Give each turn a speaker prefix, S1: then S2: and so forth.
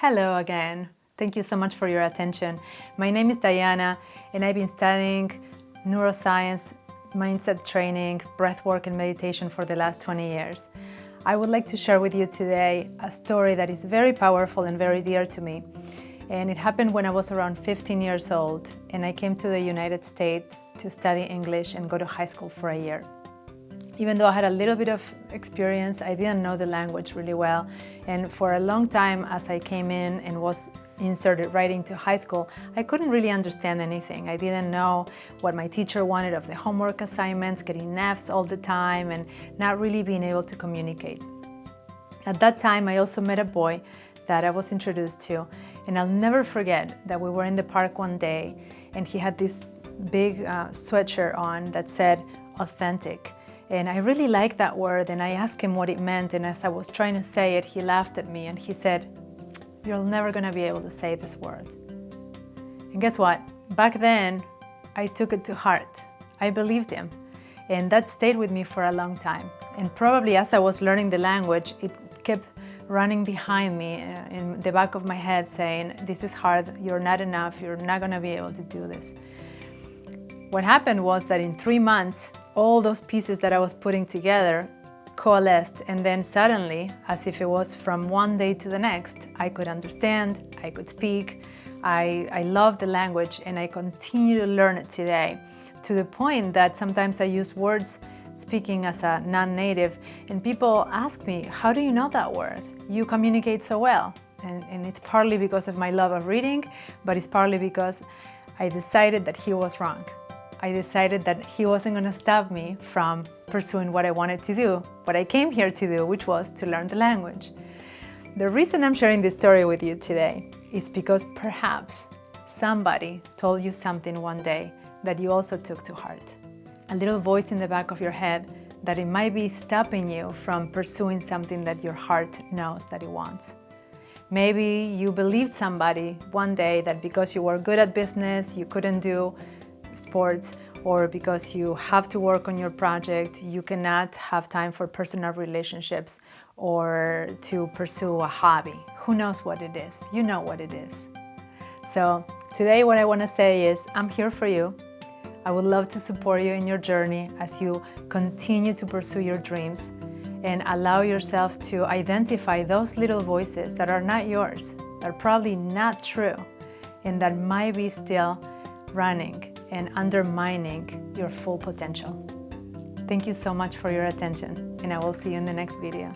S1: Hello again. Thank you so much for your attention. My name is Dayana and I've been studying neuroscience, mindset training, breathwork and meditation for the last 20 years. I would like to share with you today a story that is very powerful and very dear to me. And it happened when I was around 15 years old and I came to the United States to study English and go to high school for a year. Even though I had a little bit of experience, I didn't know the language really well. And for a long time, as I came in and was inserted right into high school, I couldn't really understand anything. I didn't know what my teacher wanted of the homework assignments, getting Fs all the time, and not really being able to communicate. At that time, I also met a boy that I was introduced to, and I'll never forget that we were in the park one day, and he had this big sweatshirt on that said authentic. And I really liked that word, and I asked him what it meant, and as I was trying to say it, he laughed at me and he said, "You're never gonna be able to say this word." And guess what? Back then, I took it to heart. I believed him, and that stayed with me for a long time. And probably as I was learning the language, it kept running behind me in the back of my head saying, "This is hard, you're not enough, you're not gonna be able to do this." What happened was that in 3 months, all those pieces that I was putting together coalesced, and then suddenly, as if it was from one day to the next, I could understand, I could speak, I loved the language, and I continue to learn it today, to the point that sometimes I use words speaking as a non-native, and people ask me, "How do you know that word? You communicate so well." And it's partly because of my love of reading, but it's partly because I decided that he was wrong. I decided that he wasn't going to stop me from pursuing what I wanted to do, what I came here to do, which was to learn the language. The reason I'm sharing this story with you today is because perhaps somebody told you something one day that you also took to heart. A little voice in the back of your head that it might be stopping you from pursuing something that your heart knows that it wants. Maybe you believed somebody one day that because you were good at business, you couldn't do sports, or because you have to work on your project, you cannot have time for personal relationships or to pursue a hobby. Who knows what it is? You know what it is. So today what I want to say is I'm here for you. I would love to support you in your journey as you continue to pursue your dreams and allow yourself to identify those little voices that are not yours, that are probably not true, and that might be still running and undermining your full potential. Thank you so much for your attention, and I will see you in the next video.